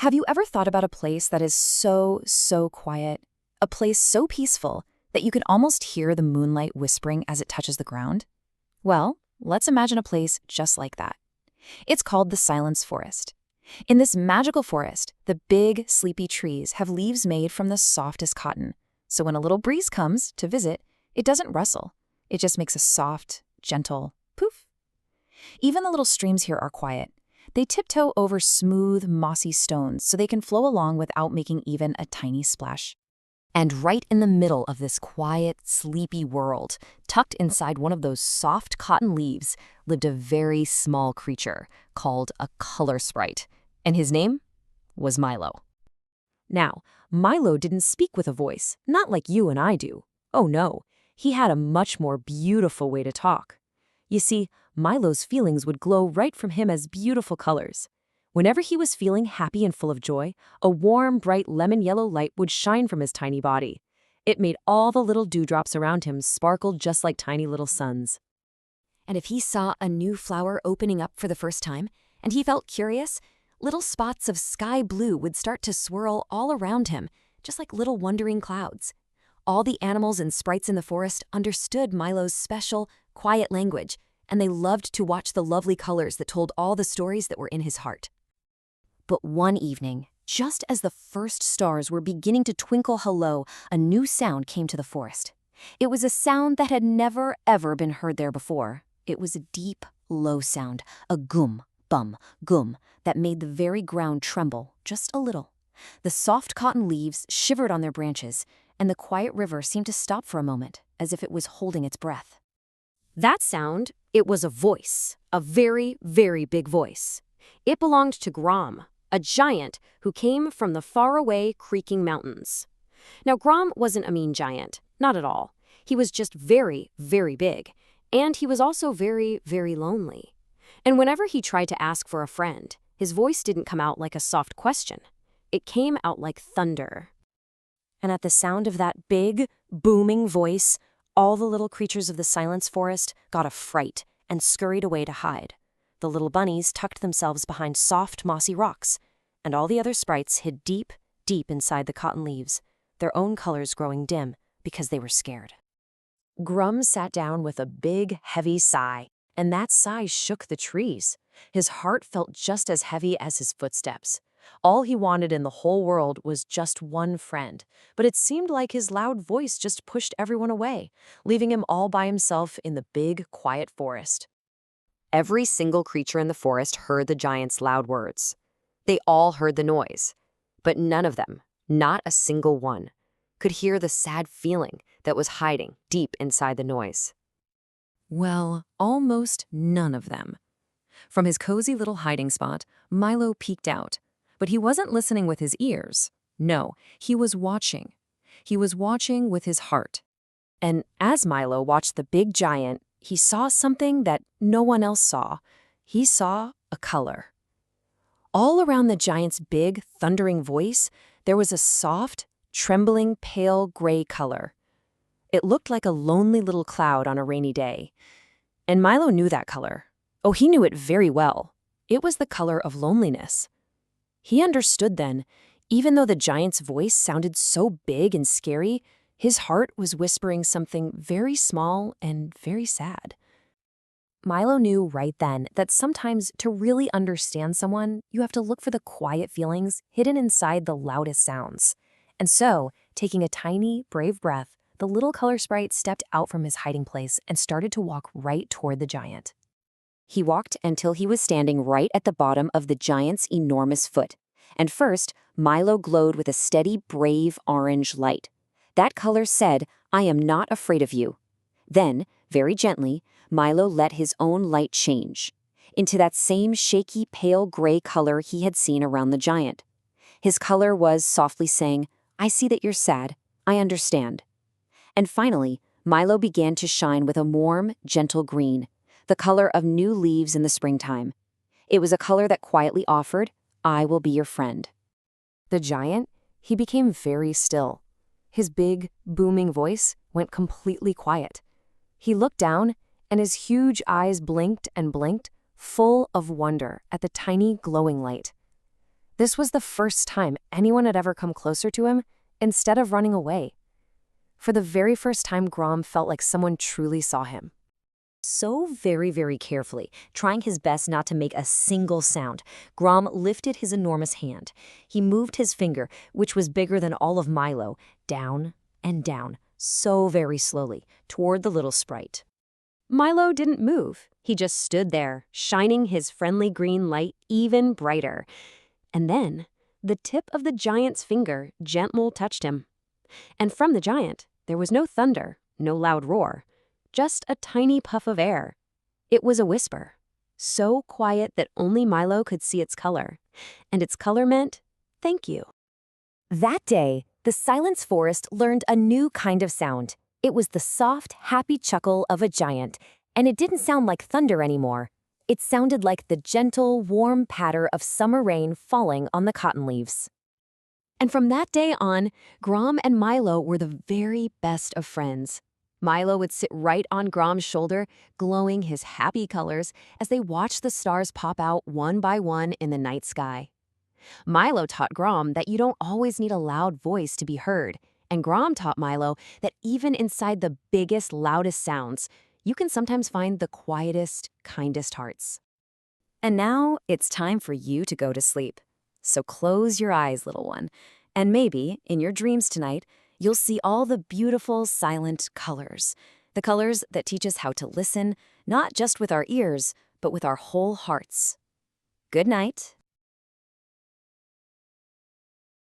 Have you ever thought about a place that is so quiet? A place so peaceful that you can almost hear the moonlight whispering as it touches the ground? Well, let's imagine a place just like that. It's called the Silence Forest. In this magical forest, the big, sleepy trees have leaves made from the softest cotton. So when a little breeze comes to visit, it doesn't rustle. It just makes a soft, gentle poof. Even the little streams here are quiet. They tiptoe over smooth, mossy stones so they can flow along without making even a tiny splash. And right in the middle of this quiet, sleepy world, tucked inside one of those soft cotton leaves, lived a very small creature called a color sprite. And his name was Milo. Now, Milo didn't speak with a voice, not like you and I do. Oh no, he had a much more beautiful way to talk. You see, Milo's feelings would glow right from him as beautiful colors. Whenever he was feeling happy and full of joy, a warm, bright lemon-yellow light would shine from his tiny body. It made all the little dewdrops around him sparkle just like tiny little suns. And if he saw a new flower opening up for the first time, and he felt curious, little spots of sky blue would start to swirl all around him, just like little wandering clouds. All the animals and sprites in the forest understood Milo's special, quiet language, and they loved to watch the lovely colors that told all the stories that were in his heart. But one evening, just as the first stars were beginning to twinkle hello, a new sound came to the forest. It was a sound that had never, ever been heard there before. It was a deep, low sound, a gum, bum, gum, that made the very ground tremble just a little. The soft cotton leaves shivered on their branches, and the quiet river seemed to stop for a moment, as if it was holding its breath. That sound, it was a voice, a very, very big voice. It belonged to Grom, a giant who came from the faraway creaking mountains. Now, Grom wasn't a mean giant, not at all. He was just very, very big, and he was also very, very lonely. And whenever he tried to ask for a friend, his voice didn't come out like a soft question. It came out like thunder. And at the sound of that big, booming voice, all the little creatures of the Silence Forest got a fright and scurried away to hide. The little bunnies tucked themselves behind soft, mossy rocks, and all the other sprites hid deep, deep inside the cotton leaves, their own colors growing dim because they were scared. Grom sat down with a big, heavy sigh, and that sigh shook the trees. His heart felt just as heavy as his footsteps. All he wanted in the whole world was just one friend, but it seemed like his loud voice just pushed everyone away, leaving him all by himself in the big, quiet forest. Every single creature in the forest heard the giant's loud words. They all heard the noise, but none of them, not a single one, could hear the sad feeling that was hiding deep inside the noise. Well, almost none of them. From his cozy little hiding spot, Milo peeked out. But he wasn't listening with his ears. No, he was watching. He was watching with his heart. And as Milo watched the big giant, he saw something that no one else saw. He saw a color. All around the giant's big, thundering voice, there was a soft, trembling, pale gray color. It looked like a lonely little cloud on a rainy day. And Milo knew that color. Oh, he knew it very well. It was the color of loneliness. He understood then, even though the giant's voice sounded so big and scary, his heart was whispering something very small and very sad. Milo knew right then that sometimes to really understand someone, you have to look for the quiet feelings hidden inside the loudest sounds. And so, taking a tiny, brave breath, the little color sprite stepped out from his hiding place and started to walk right toward the giant. He walked until he was standing right at the bottom of the giant's enormous foot. And first, Milo glowed with a steady, brave orange light. That color said, "I am not afraid of you." Then, very gently, Milo let his own light change into that same shaky, pale gray color he had seen around the giant. His color was softly saying, "I see that you're sad. I understand." And finally, Milo began to shine with a warm, gentle green, the color of new leaves in the springtime. It was a color that quietly offered, "I will be your friend." The giant, he became very still. His big, booming voice went completely quiet. He looked down, and his huge eyes blinked and blinked, full of wonder at the tiny glowing light. This was the first time anyone had ever come closer to him instead of running away. For the very first time, Grom felt like someone truly saw him. So very, very carefully, trying his best not to make a single sound, Grom lifted his enormous hand. He moved his finger, which was bigger than all of Milo, down and down, so very slowly, toward the little sprite. Milo didn't move. He just stood there, shining his friendly green light even brighter. And then, the tip of the giant's finger gently touched him. And from the giant, there was no thunder, no loud roar, just a tiny puff of air. It was a whisper, so quiet that only Milo could see its color. And its color meant, thank you. That day, the Silence Forest learned a new kind of sound. It was the soft, happy chuckle of a giant, and it didn't sound like thunder anymore. It sounded like the gentle, warm patter of summer rain falling on the cotton leaves. And from that day on, Grom and Milo were the very best of friends. Milo would sit right on Grom's shoulder, glowing his happy colors as they watched the stars pop out one by one in the night sky. Milo taught Grom that you don't always need a loud voice to be heard, and Grom taught Milo that even inside the biggest, loudest sounds, you can sometimes find the quietest, kindest hearts. And now it's time for you to go to sleep. So close your eyes, little one, and maybe, in your dreams tonight, you'll see all the beautiful, silent colors. The colors that teach us how to listen, not just with our ears, but with our whole hearts. Good night.